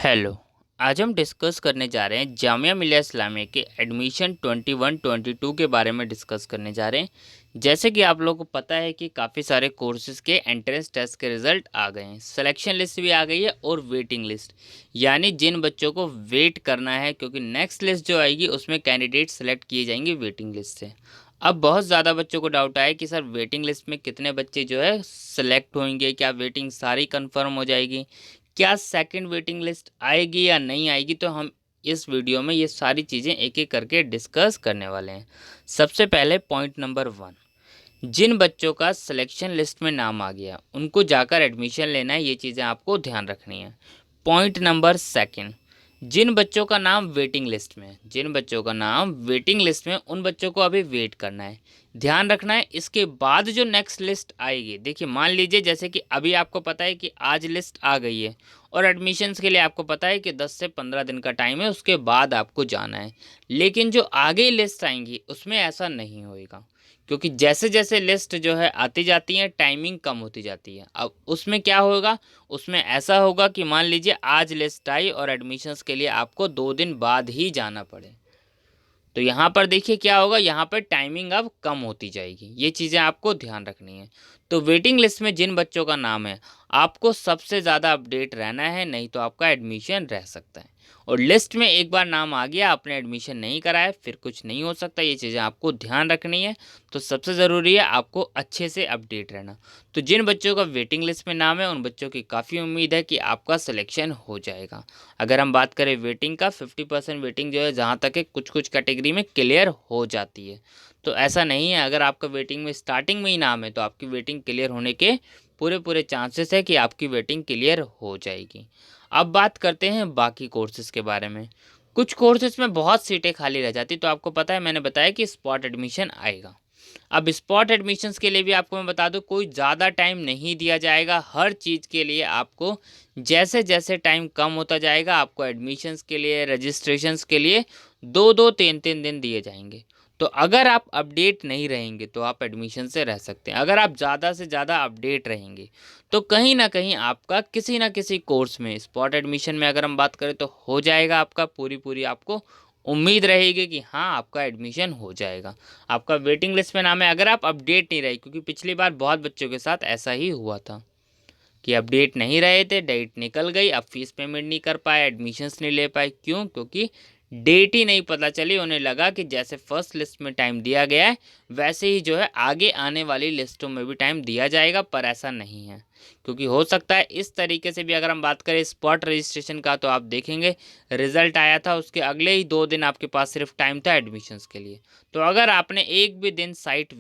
Hello. आज हम discuss करने जा रहे हैं जामिया मिलिया इस्लामिया के एडमिशन 21-22 के बारे में डिस्कस करने जा रहे हैं। जैसे कि आप लोगों को पता है कि काफ़ी सारे कोर्सेज़ के एंट्रेंस टेस्ट के रिज़ल्ट आ गए हैं, सिलेक्शन लिस्ट भी आ गई है और वेटिंग लिस्ट, यानी जिन बच्चों को वेट करना है क्योंकि नेक्स्ट लिस्ट जो आएगी उसमें कैंडिडेट सेलेक्ट किए जाएंगे वेटिंग लिस्ट से। अब बहुत ज़्यादा बच्चों को डाउट आया कि सर वेटिंग लिस्ट में कितने बच्चे जो है सेलेक्ट होंगे, क्या वेटिंग सारी कंफर्म हो जाएगी, क्या सेकंड वेटिंग लिस्ट आएगी या नहीं आएगी। तो हम इस वीडियो में ये सारी चीज़ें एक एक करके डिस्कस करने वाले हैं। सबसे पहले पॉइंट नंबर 1, जिन बच्चों का सिलेक्शन लिस्ट में नाम आ गया उनको जाकर एडमिशन लेना है, ये चीज़ें आपको ध्यान रखनी है। पॉइंट नंबर 2, जिन बच्चों का नाम वेटिंग लिस्ट में है, जिन बच्चों का नाम वेटिंग लिस्ट में, उन बच्चों को अभी वेट करना है, ध्यान रखना है। इसके बाद जो नेक्स्ट लिस्ट आएगी, देखिए मान लीजिए जैसे कि अभी आपको पता है कि आज लिस्ट आ गई है और एडमिशन्स के लिए आपको पता है कि 10 से 15 दिन का टाइम है, उसके बाद आपको जाना है। लेकिन जो आगे लिस्ट आएंगी उसमें ऐसा नहीं होएगा, क्योंकि जैसे जैसे लिस्ट जो है आती जाती है टाइमिंग कम होती जाती है। अब उसमें क्या होगा, उसमें ऐसा होगा कि मान लीजिए आज लिस्ट आई और एडमिशन्स के लिए आपको 2 दिन बाद ही जाना पड़े, तो यहाँ पर देखिए क्या होगा, यहाँ पर टाइमिंग अब कम होती जाएगी। ये चीज़ें आपको ध्यान रखनी है। तो वेटिंग लिस्ट में जिन बच्चों का नाम है आपको सबसे ज़्यादा अपडेट रहना है, नहीं तो आपका एडमिशन रह सकता है। और लिस्ट में एक बार नाम आ गया, आपने एडमिशन नहीं कराया, फिर कुछ नहीं हो सकता। ये चीज़ें आपको ध्यान रखनी है। तो सबसे ज़रूरी है आपको अच्छे से अपडेट रहना। तो जिन बच्चों का वेटिंग लिस्ट में नाम है उन बच्चों की काफ़ी उम्मीद है कि आपका सिलेक्शन हो जाएगा। अगर हम बात करें वेटिंग का, 50% वेटिंग जो है जहाँ तक है कुछ कुछ कैटेगरी में क्लियर हो जाती है। तो ऐसा नहीं है, अगर आपका वेटिंग में स्टार्टिंग में ही नाम है तो आपकी वेटिंग क्लियर होने के पूरे पूरे चांसेस है कि आपकी वेटिंग क्लियर हो जाएगी। अब बात करते हैं बाकी कोर्सेज़ के बारे में। कुछ कोर्सेज़ में बहुत सीटें खाली रह जाती, तो आपको पता है मैंने बताया कि स्पॉट एडमिशन आएगा। अब स्पॉट एडमिशन्स के लिए भी आपको मैं बता दूं, कोई ज़्यादा टाइम नहीं दिया जाएगा। हर चीज़ के लिए आपको जैसे जैसे टाइम कम होता जाएगा आपको एडमिशन्स के लिए, रजिस्ट्रेशंस के लिए 2-2 3-3 दिन दिए जाएंगे। तो अगर आप अपडेट नहीं रहेंगे तो आप एडमिशन से रह सकते हैं। अगर आप ज़्यादा से ज़्यादा अपडेट रहेंगे तो कहीं ना कहीं आपका किसी ना किसी कोर्स में, स्पॉट एडमिशन में अगर हम बात करें तो हो जाएगा आपका। पूरी पूरी आपको उम्मीद रहेगी कि हाँ आपका एडमिशन हो जाएगा। आपका वेटिंग लिस्ट में नाम है, अगर आप अपडेट नहीं रहे, क्योंकि पिछली बार बहुत बच्चों के साथ ऐसा ही हुआ था कि अपडेट नहीं रहे थे, डेट निकल गई, अब फीस पेमेंट नहीं कर पाए, एडमिशन्स नहीं ले पाए। क्यों? क्योंकि डेट ही नहीं पता चली। उन्हें लगा कि जैसे फर्स्ट लिस्ट में टाइम दिया गया है वैसे ही जो है आगे आने वाली लिस्टों में भी टाइम दिया जाएगा, पर ऐसा नहीं है। क्योंकि हो सकता है इस तरीके से भी अगर हम बात करें स्पॉट रजिस्ट्रेशन का, तो आप देखेंगे रिजल्ट आया था उसके अगले ही 2 दिन आपके पास सिर्फ टाइम था एडमिशन्स के लिए। तो अगर आपने एक भी दिन साइट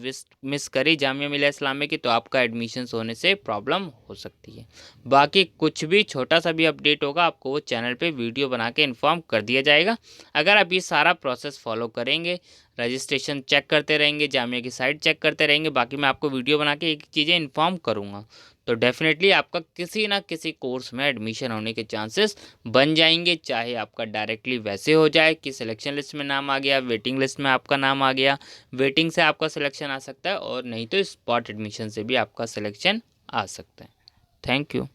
मिस करी जामिया मिलिया इस्लामिया की तो आपका एडमिशन्स होने से प्रॉब्लम हो सकती है। बाकी कुछ भी छोटा सा भी अपडेट होगा आपको वो चैनल पे वीडियो बना के इन्फॉर्म कर दिया जाएगा। अगर आप ये सारा प्रोसेस फॉलो करेंगे, रजिस्ट्रेशन चेक करते रहेंगे, जामिया की साइट चेक करते रहेंगे, बाकी मैं आपको वीडियो बना के एक चीज़ें इन्फॉर्म करूँगा, तो डेफिनेटली आपका किसी ना किसी कोर्स में एडमिशन होने के चांसेस बन जाएंगे। चाहे आपका डायरेक्टली वैसे हो जाए कि सिलेक्शन लिस्ट में नाम आ गया, वेटिंग लिस्ट में आपका नाम आ गया, वेटिंग से आपका सिलेक्शन आ सकता है, और नहीं तो स्पॉट एडमिशन से भी आपका सिलेक्शन आ सकता है। Thank you.